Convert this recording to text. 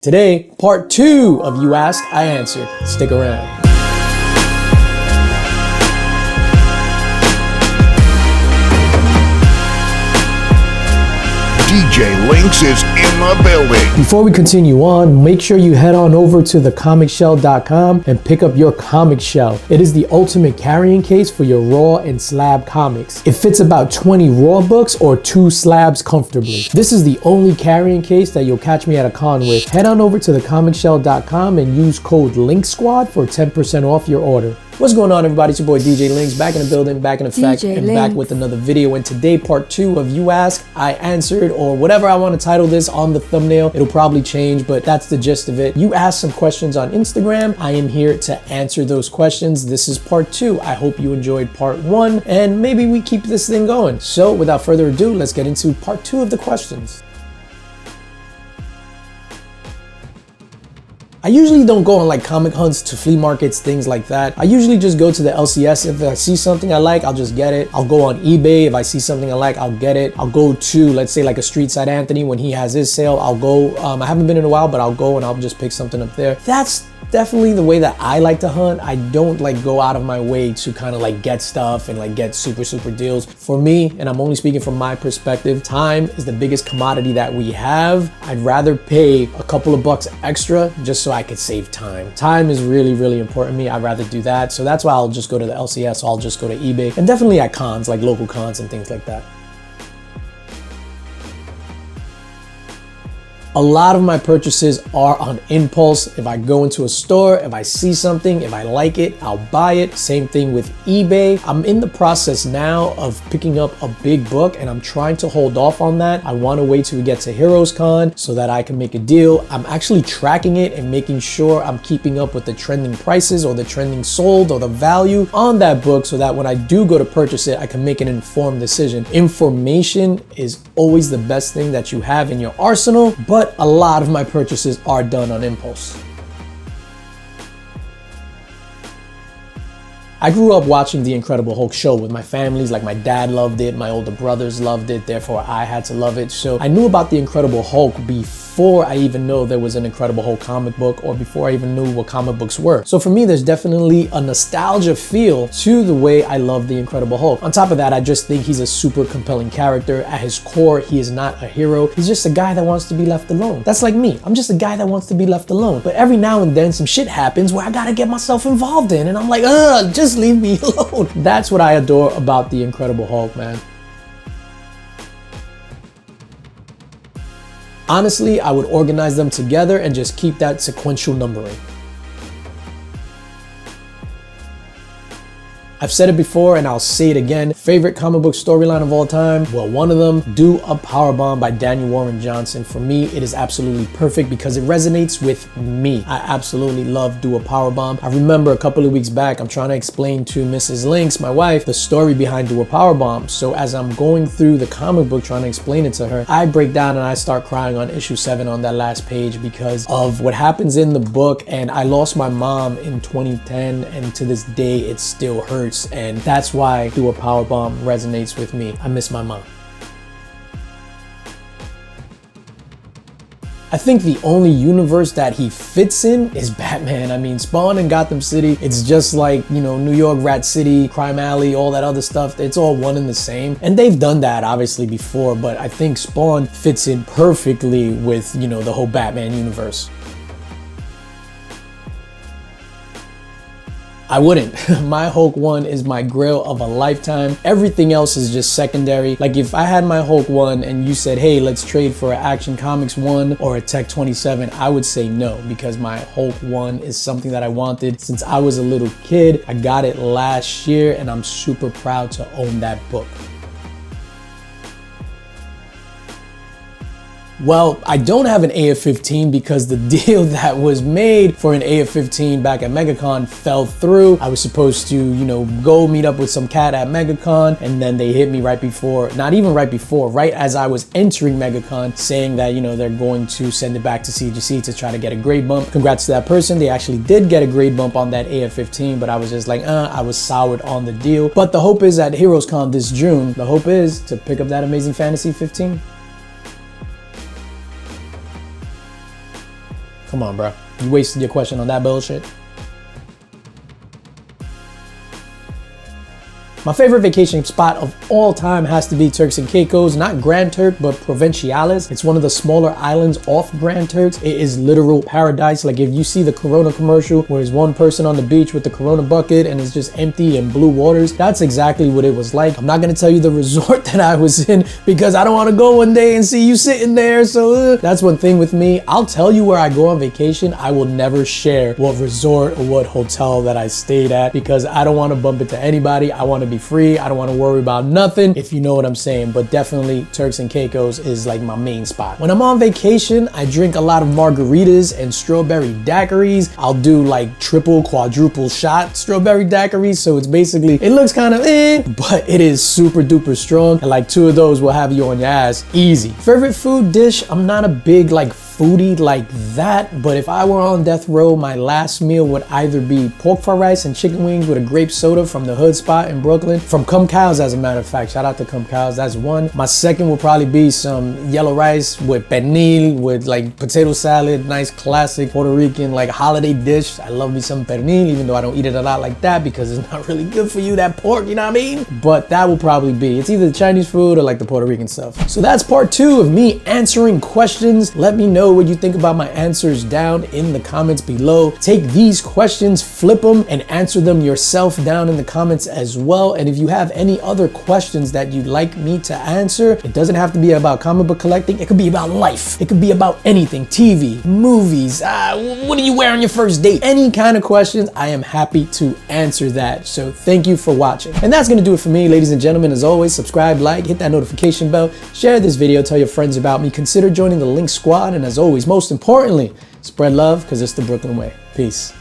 Today, part 2 of You Ask, I Answered. Stick around. DJ LINX is in the building. Before we continue on, make sure you head on over to thecomicshelf.com and pick up your comic shell. It is the ultimate carrying case for your raw and slab comics. It fits about 20 raw books or 2 slabs comfortably. This is the only carrying case that you'll catch me at a con with. Head on over to thecomicshelf.com and use code LINXSQUAD for 10% off your order. What's going on, everybody? It's your boy DJ LINX, back in the building, back in effect, and back with another video. And today, part 2 of You Ask, I Answered, or whatever I want to title this on the thumbnail. It'll probably change, but that's the gist of it. You asked some questions on Instagram. I am here to answer those questions. This is part 2. I hope you enjoyed part 1, and maybe we keep this thing going. So without further ado, let's get into part 2 of the questions. I usually don't go on like comic hunts to flea markets, things like that. I usually just go to the LCS. If I see something I like, I'll just get it. I'll go on eBay. If I see something I like, I'll get it. I'll go to, let's say, like a Street Side Anthony when he has his sale. I'll go, I haven't been in a while, but I'll go and I'll just pick something up there. That's definitely the way that I like to hunt. I don't like go out of my way to kind of like get stuff and like get super deals. For me, and I'm only speaking from my perspective, time is the biggest commodity that we have. I'd rather pay a couple of bucks extra just so I could save time. Time is really important to me. I'd rather do that. So that's why I'll just go to the LCS. I'll just go to eBay, and definitely at cons, like local cons and things like that. A lot of my purchases are on impulse. If I go into a store, if I see something, if I like it, I'll buy it. Same thing with eBay. I'm in the process now of picking up a big book, and I'm trying to hold off on that. I want to wait till we get to Heroes Con so that I can make a deal. I'm actually tracking it and making sure I'm keeping up with the trending prices or the trending sold or the value on that book so that when I do go to purchase it, I can make an informed decision. Information is always the best thing that you have in your arsenal, but a lot of my purchases are done on impulse. I grew up watching The Incredible Hulk show with my families. Like, my dad loved it, my older brothers loved it, therefore I had to love it. So I knew about The Incredible Hulk before I even know there was an Incredible Hulk comic book, or before I even knew what comic books were. So for me, there's definitely a nostalgia feel to the way I love The Incredible Hulk. On top of that, I just think he's a super compelling character. At his core, he is not a hero. He's just a guy that wants to be left alone. That's like me. I'm just a guy that wants to be left alone. But every now and then some shit happens where I gotta get myself involved in, and I'm like, just leave me alone. That's what I adore about The Incredible Hulk, man. Honestly, I would organize them together and just keep that sequential numbering. I've said it before and I'll say it again. Favorite comic book storyline of all time? Well, one of them, Do a Powerbomb by Daniel Warren Johnson. For me, it is absolutely perfect because it resonates with me. I absolutely love Do a Powerbomb. I remember a couple of weeks back, I'm trying to explain to Mrs. LINX, my wife, the story behind Do a Powerbomb. So as I'm going through the comic book trying to explain it to her, I break down and I start crying on issue 7 on that last page because of what happens in the book. And I lost my mom in 2010, and to this day, it still hurts. And that's why Do a Powerbomb resonates with me. I miss my mom. I think the only universe that he fits in is Batman. I mean, Spawn and Gotham City, it's just like, you know, New York, Rat City, Crime Alley, all that other stuff. It's all one and the same. And they've done that obviously before, but I think Spawn fits in perfectly with, you know, the whole Batman universe. I wouldn't. My Hulk 1 is my grail of a lifetime. Everything else is just secondary. Like, if I had my Hulk 1 and you said, hey, let's trade for an Action Comics 1 or a Tech 27, I would say no, because my Hulk 1 is something that I wanted since I was a little kid. I got it last year and I'm super proud to own that book. Well, I don't have an AF-15 because the deal that was made for an AF-15 back at MegaCon fell through. I was supposed to, you know, go meet up with some cat at MegaCon, and then they hit me right before, not even right before, right as I was entering MegaCon, saying that, you know, they're going to send it back to CGC to try to get a grade bump. Congrats to that person. They actually did get a grade bump on that AF-15, but I was just like, I was soured on the deal. But the hope is at Heroes Con this June, the hope is to pick up that Amazing Fantasy 15. Come on, bro. You wasted your question on that bullshit. My favorite vacation spot of all time has to be Turks and Caicos, not Grand Turk, but Provinciales. It's one of the smaller islands off Grand Turks. It is literal paradise. Like if you see the Corona commercial where there's one person on the beach with the Corona bucket and it's just empty and blue waters, that's exactly what it was like. I'm not gonna tell you the resort that I was in because I don't wanna go one day and see you sitting there. So that's one thing with me. I'll tell you where I go on vacation. I will never share what resort or what hotel that I stayed at because I don't wanna bump into anybody. I wanna be free. I don't want to worry about nothing, if you know what I'm saying. But definitely Turks and Caicos is like my main spot. When I'm on vacation, I drink a lot of margaritas and strawberry daiquiris. I'll do like triple, quadruple shot strawberry daiquiris. So it's basically, it looks kind of but it is super duper strong. And like 2 of those will have you on your ass easy. Favorite food dish? I'm not a big like foodie like that, but if I were on death row, my last meal would either be pork fried rice and chicken wings with a grape soda from the hood spot in Brooklyn, from Come Cows, as a matter of fact. Shout out to Come Cows, that's one. My second would probably be some yellow rice with pernil, with like potato salad, nice classic Puerto Rican like holiday dish. I love me some pernil, even though I don't eat it a lot like that because it's not really good for you, that pork, you know what I mean? But that will probably be, it's either Chinese food or like the Puerto Rican stuff. So that's part 2 of me answering questions. Let me know what you think about my answers down in the comments below. Take these questions, flip them, and answer them yourself down in the comments as well. And if you have any other questions that you'd like me to answer, it doesn't have to be about comic book collecting. It could be about life. It could be about anything, TV, movies, what do you wear on your first date? Any kind of questions, I am happy to answer that. So thank you for watching. And that's gonna do it for me, ladies and gentlemen. As always, subscribe, like, hit that notification bell, share this video, tell your friends about me, consider joining the LINX squad, and as always, most importantly, spread love because it's the Brooklyn way. Peace.